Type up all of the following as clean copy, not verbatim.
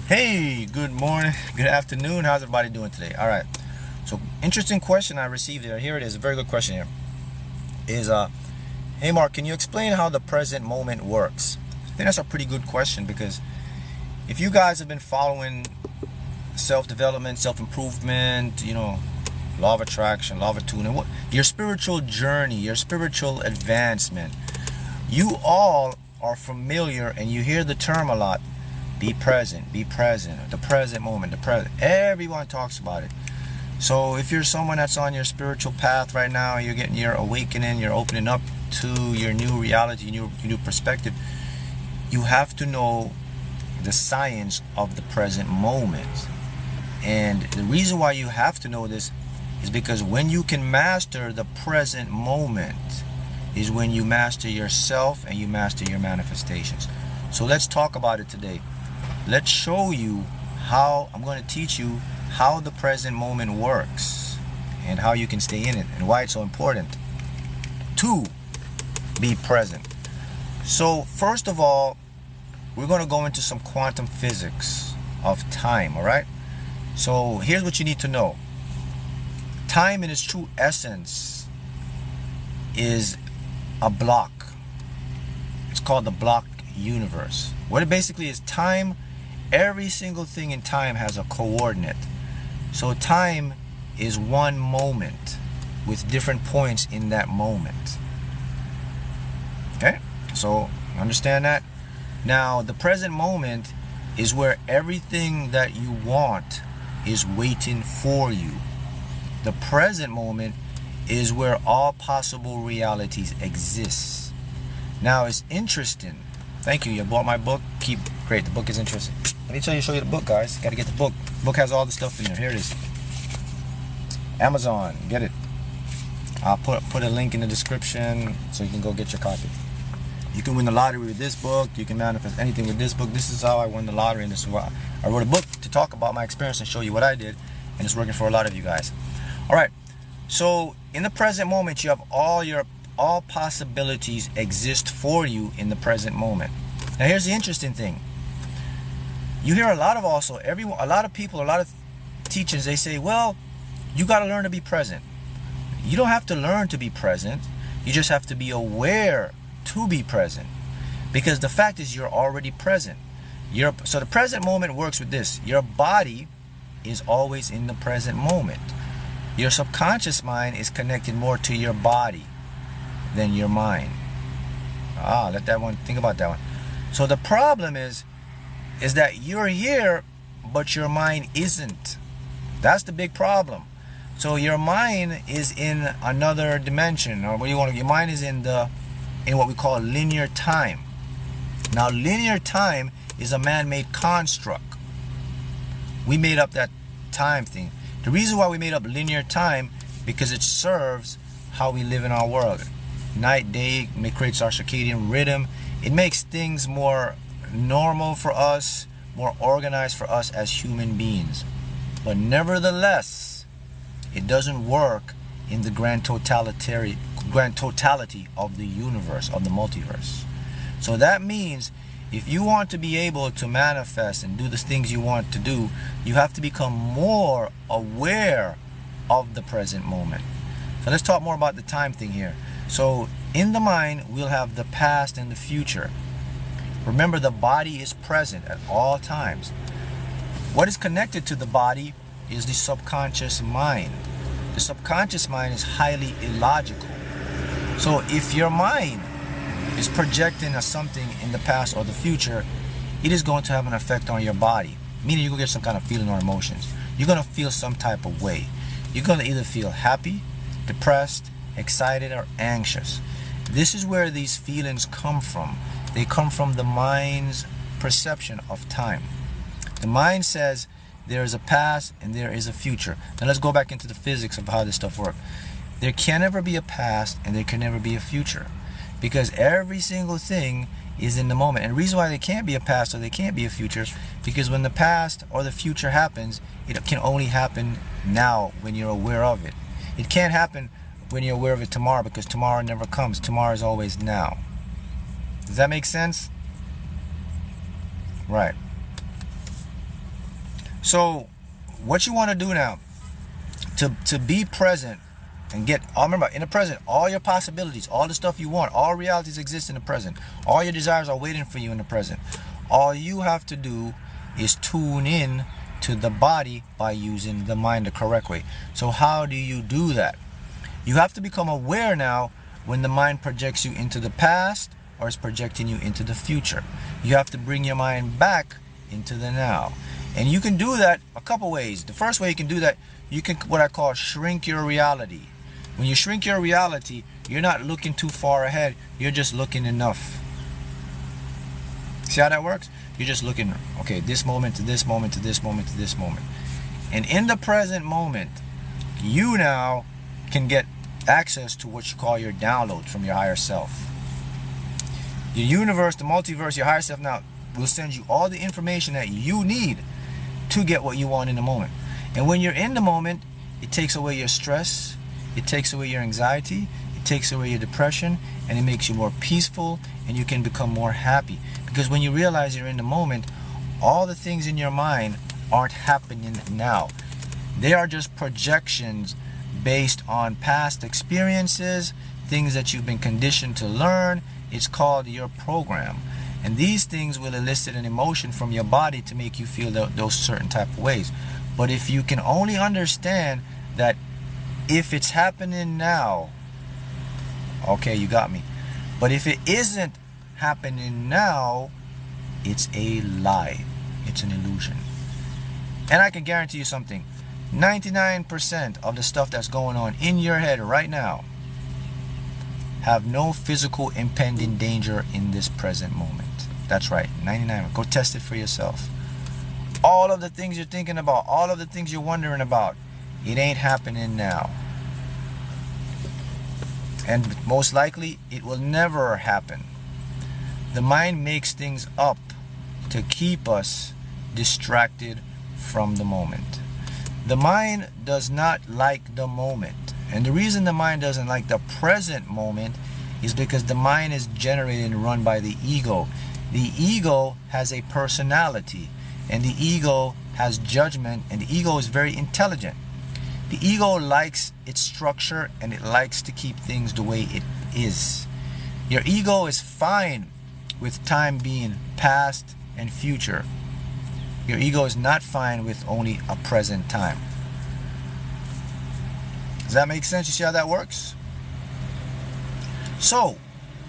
Hey, good morning, good afternoon. How's everybody doing today? All right. So, interesting question I received here. Here it is. A very good question here. Is hey Mark, can you explain how the present moment works? I think that's a pretty good question because if you guys have been following self-development, self-improvement, law of attraction, law of attunement, what your spiritual journey, your spiritual advancement, you all are familiar and you hear the term a lot. Be present, the present moment, the present. Everyone talks about it. So if you're someone that's on your spiritual path right now, you're getting your awakening, you're opening up to your new reality, your new perspective, you have to know the science of the present moment. And the reason why you have to know this is because when you can master the present moment is when you master yourself and you master your manifestations. So let's talk about it today. Let's show you how I'm going to teach you how the present moment works and how you can stay in it and why it's so important to be present. So first of all, we're going to go into some quantum physics of time, all right? So here's what you need to know. Time in its true essence is a block. It's called the block universe. What it basically is, time, every single thing in time has a coordinate. So time is one moment with different points in that moment. Okay? So understand that? Now the present moment is where everything that you want is waiting for you. The present moment is where all possible realities exist. Now it's interesting. Thank you. You bought my book. Great. The book is interesting. Let me show you the book, guys. Got to get the book. The book has all the stuff in there. Here it is. Amazon. Get it. I'll put a link in the description so you can go get your copy. You can win the lottery with this book. You can manifest anything with this book. This is how I won the lottery, and this is why I wrote a book to talk about my experience and show you what I did, and it's working for a lot of you guys. All right. So in the present moment, you have all possibilities exist for you in the present moment. Now here's the interesting thing. You hear a lot of people, a lot of teachers, they say, well, you got to learn to be present. You don't have to learn to be present. You just have to be aware to be present. Because the fact is you're already present. So the present moment works with this. Your body is always in the present moment. Your subconscious mind is connected more to your body than your mind. Think about that one. So the problem is that you're here, but your mind isn't. That's the big problem. So your mind is in another dimension, or your mind is in what we call linear time. Now linear time is a man-made construct. We made up that time thing. The reason why we made up linear time, because it serves how we live in our world. Night, day, it creates our circadian rhythm. It makes things more normal for us, more organized for us as human beings. But nevertheless, it doesn't work in the grand totality of the universe, of the multiverse. So that means if you want to be able to manifest and do the things you want to do, you have to become more aware of the present moment. So let's talk more about the time thing here. So in the mind, we'll have the past and the future. Remember, the body is present at all times. What is connected to the body is the subconscious mind. The subconscious mind is highly illogical. So if your mind is projecting something in the past or the future, it is going to have an effect on your body. Meaning you're going to get some kind of feeling or emotions. You're going to feel some type of way. You're going to either feel happy, depressed, excited, or anxious. This is where these feelings come from. They come from the mind's perception of time. The mind says there is a past and there is a future. Now let's go back into the physics of how this stuff works. There can never be a past and there can never be a future, because every single thing is in the moment. And the reason why there can't be a past or there can't be a future, because when the past or the future happens, it can only happen now when you're aware of it. It can't happen when you're aware of it tomorrow, because tomorrow never comes. Tomorrow is always now. Does that make sense? Right. So what you want to do now to be present and get, remember, in the present, all your possibilities, all the stuff you want, all realities exist in the present. All your desires are waiting for you in the present. All you have to do is tune in to the body by using the mind the correct way. So how do you do that? You have to become aware now when the mind projects you into the past or is projecting you into the future. You have to bring your mind back into the now. And you can do that a couple ways. The first way you can do that, you can, what I call, shrink your reality. When you shrink your reality, you're not looking too far ahead. You're just looking enough. See how that works? You're just looking, okay, this moment to this moment to this moment to this moment. And in the present moment, you now can get access to what you call your downloads from your higher self. Your universe, the multiverse, your higher self now will send you all the information that you need to get what you want in the moment. And when you're in the moment, it takes away your stress, it takes away your anxiety, it takes away your depression, and it makes you more peaceful, and you can become more happy. Because when you realize you're in the moment, all the things in your mind aren't happening now. They are just projections based on past experiences, things that you've been conditioned to learn. It's called your program. And these things will elicit an emotion from your body to make you feel those certain type of ways. But if you can only understand that if it's happening now, okay, you got me. But if it isn't happening now, it's a lie. It's an illusion. And I can guarantee you something. 99% of the stuff that's going on in your head right now have no physical impending danger in this present moment. That's right, 99. Go test it for yourself. All of the things you're thinking about, all of the things you're wondering about, it ain't happening now. And most likely, it will never happen. The mind makes things up to keep us distracted from the moment. The mind does not like the moment. And the reason the mind doesn't like the present moment is because the mind is generated and run by the ego. The ego has a personality, and the ego has judgment, and the ego is very intelligent. The ego likes its structure, and it likes to keep things the way it is. Your ego is fine with time being past and future. Your ego is not fine with only a present time. Does that make sense? You see how that works? So,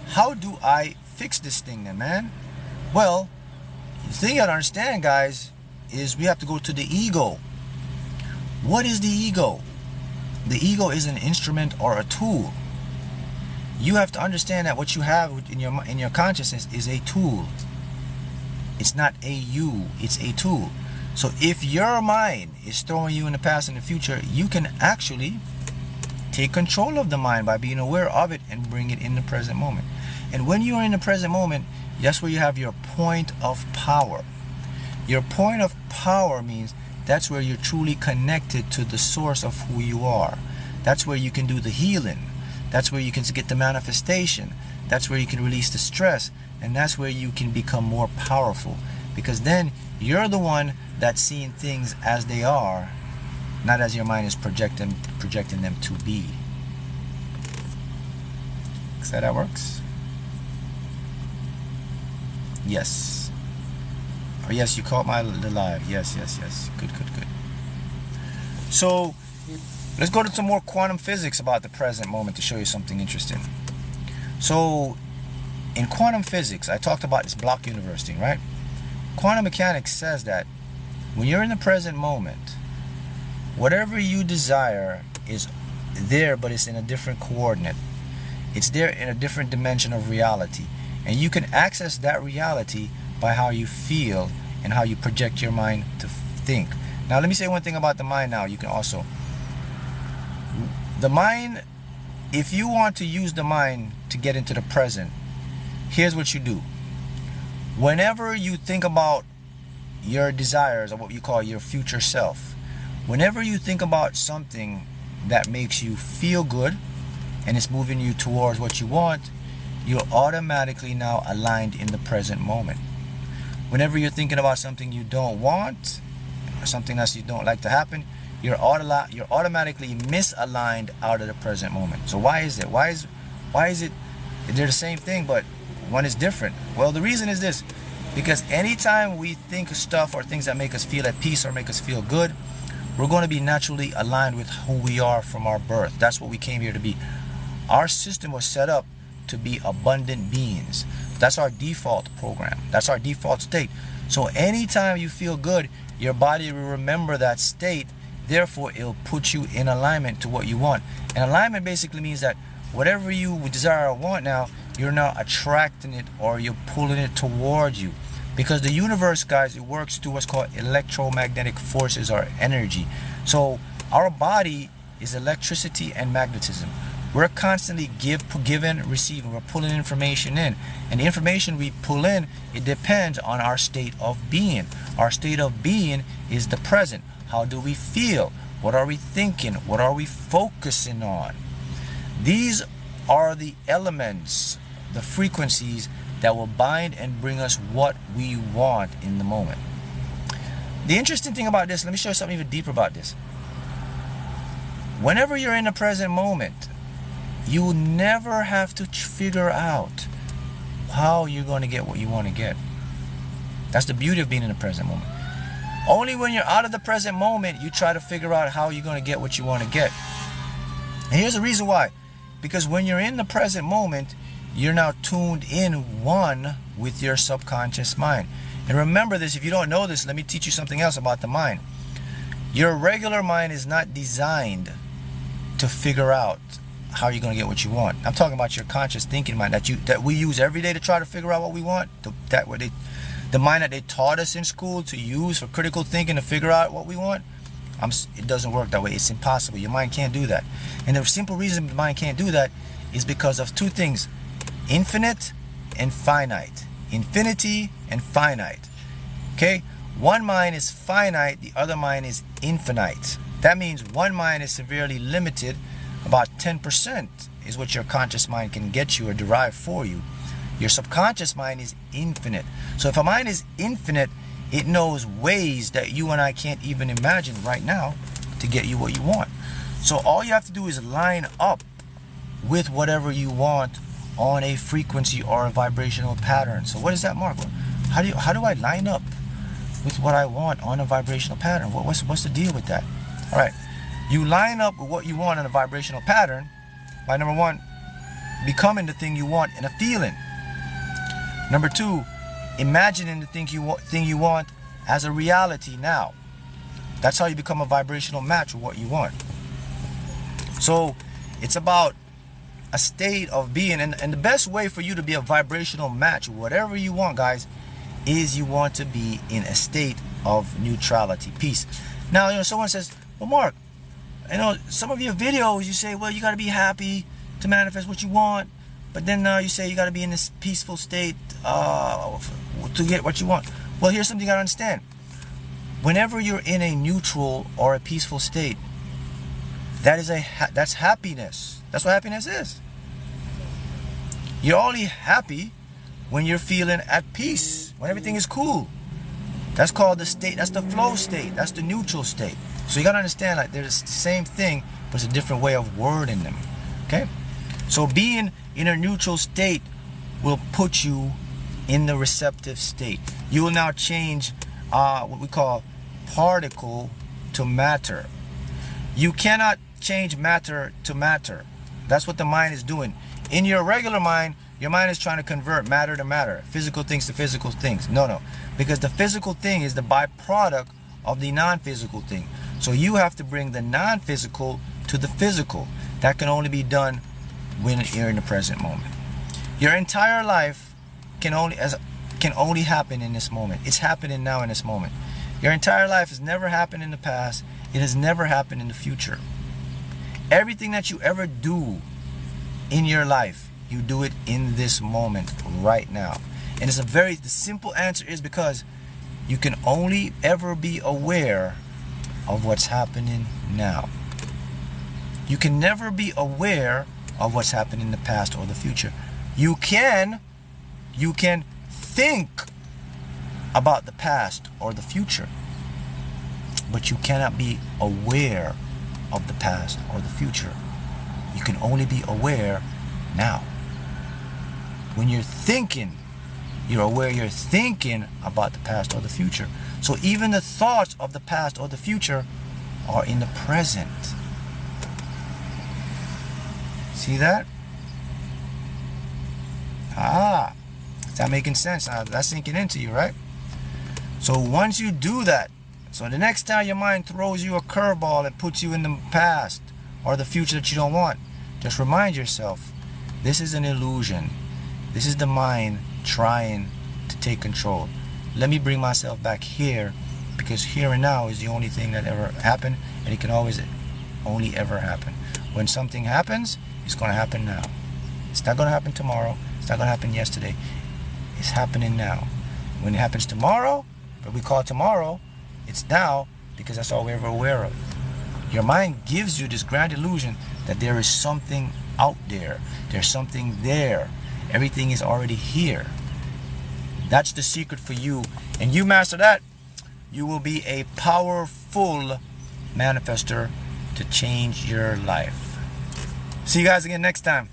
how do I fix this thing then, man? Well, the thing you gotta understand, guys, is we have to go to the ego. What is the ego? The ego is an instrument or a tool. You have to understand that what you have in your consciousness is a tool. It's not a you, it's a tool. So if your mind is throwing you in the past and the future, you can actually take control of the mind by being aware of it and bring it in the present moment. And when you are in the present moment, that's where you have your point of power. Your point of power means that's where you're truly connected to the source of who you are. That's where you can do the healing. That's where you can get the manifestation. That's where you can release the stress. And that's where you can become more powerful. Because then you're the one that's seeing things as they are, not as your mind is projecting them to be. See how that works? Yes. Oh yes, you caught the live. Yes. Good. So let's go to some more quantum physics about the present moment to show you something interesting. So in quantum physics, I talked about this block universe thing, right? Quantum mechanics says that when you're in the present moment, whatever you desire is there, but it's in a different coordinate. It's there in a different dimension of reality. And you can access that reality by how you feel and how you project your mind to think. Now, let me say one thing about the mind now. You can also... The mind, if you want to use the mind to get into the present, here's what you do. Whenever you think about your desires, or what you call your future self, whenever you think about something that makes you feel good and it's moving you towards what you want, you're automatically now aligned in the present moment. Whenever you're thinking about something you don't want, something that you don't like to happen, you're automatically misaligned out of the present moment. So why is it? Why is it they're the same thing, but one is different? Well, the reason is this: because anytime we think of stuff or things that make us feel at peace or make us feel good, we're going to be naturally aligned with who we are from our birth. That's what we came here to be. Our system was set up to be abundant beings. That's our default program. That's our default state. So anytime you feel good, your body will remember that state. Therefore, it'll put you in alignment to what you want. And alignment basically means that whatever you desire or want now, you're now attracting it, or you're pulling it towards you. Because the universe, guys, it works through what's called electromagnetic forces or energy. So our body is electricity and magnetism. We're constantly giving, receiving. We're pulling information in. And the information we pull in, it depends on our state of being. Our state of being is the present. How do we feel? What are we thinking? What are we focusing on? These are the elements, the frequencies that will bind and bring us what we want in the moment. The interesting thing about this, let me show you something even deeper about this. Whenever you're in the present moment, you never have to figure out how you're going to get what you want to get. That's the beauty of being in the present moment. Only when you're out of the present moment, you try to figure out how you're going to get what you want to get. And here's the reason why. Because when you're in the present moment, you're now tuned in one with your subconscious mind. And remember this, if you don't know this, let me teach you something else about the mind. Your regular mind is not designed to figure out how you're going to get what you want. I'm talking about your conscious thinking mind that we use every day to try to figure out what we want. The mind that they taught us in school to use for critical thinking to figure out what we want. It doesn't work that way. It's impossible. Your mind can't do that. And the simple reason the mind can't do that is because of two things: infinite and finite. Infinity and finite. Okay? One mind is finite, the other mind is infinite. That means one mind is severely limited. About 10% is what your conscious mind can get you or derive for you. Your subconscious mind is infinite. So if a mind is infinite, it knows ways that you and I can't even imagine right now to get you what you want. So all you have to do is line up with whatever you want on a frequency or a vibrational pattern. So what is that, Mark? How do I line up with what I want on a vibrational pattern? What's the deal with that? All right. You line up with what you want in a vibrational pattern by, number one, becoming the thing you want in a feeling. Number two, imagining the thing you want as a reality now. That's how you become a vibrational match with what you want. So it's about a state of being, and the best way for you to be a vibrational match, whatever you want, guys, is you want to be in a state of neutrality, peace. Now, someone says, well, Mark, some of your videos, you say, well, you got to be happy to manifest what you want. But then you say you got to be in this peaceful state to get what you want. Well, here's something you got to understand. Whenever you're in a neutral or a peaceful state, that's happiness. That's what happiness is. You're only happy when you're feeling at peace, when everything is cool. That's called the state. That's the flow state. That's the neutral state. So you got to understand, like, there's the same thing, but it's a different way of wording them. Okay? So being in a neutral state will put you in the receptive state. You will now change what we call particle to matter. You cannot change matter to matter. That's what the mind is doing. In your regular mind, your mind is trying to convert matter to matter, physical things to physical things. No. Because the physical thing is the byproduct of the non-physical thing. So you have to bring the non-physical to the physical. That can only be done when you're in the present moment. Your entire life can only happen in this moment. It's happening now in this moment. Your entire life has never happened in the past. It has never happened in the future. Everything that you ever do in your life, you do it in this moment right now. And the simple answer is because you can only ever be aware of what's happening now. You can never be aware of what's happened in the past or the future. You can think about the past or the future. but you cannot be aware of the past or the future. You can only be aware now. When you're thinking, you're aware you're thinking about the past or the future. So even the thoughts of the past or the future are in the present. See that? Is that making sense? That's sinking into you, right? So once you do that, so the next time your mind throws you a curveball and puts you in the past or the future that you don't want, just remind yourself, this is an illusion. This is the mind trying to take control. Let me bring myself back here, because here and now is the only thing that ever happened, and it can always only ever happen. When something happens, it's going to happen now. It's not going to happen tomorrow. It's not going to happen yesterday. It's happening now. When it happens tomorrow, what we call tomorrow, it's now, because that's all we're ever aware of. Your mind gives you this grand illusion that there is something out there. There's something there. Everything is already here. That's the secret for you. And you master that, you will be a powerful manifester to change your life. See you guys again next time.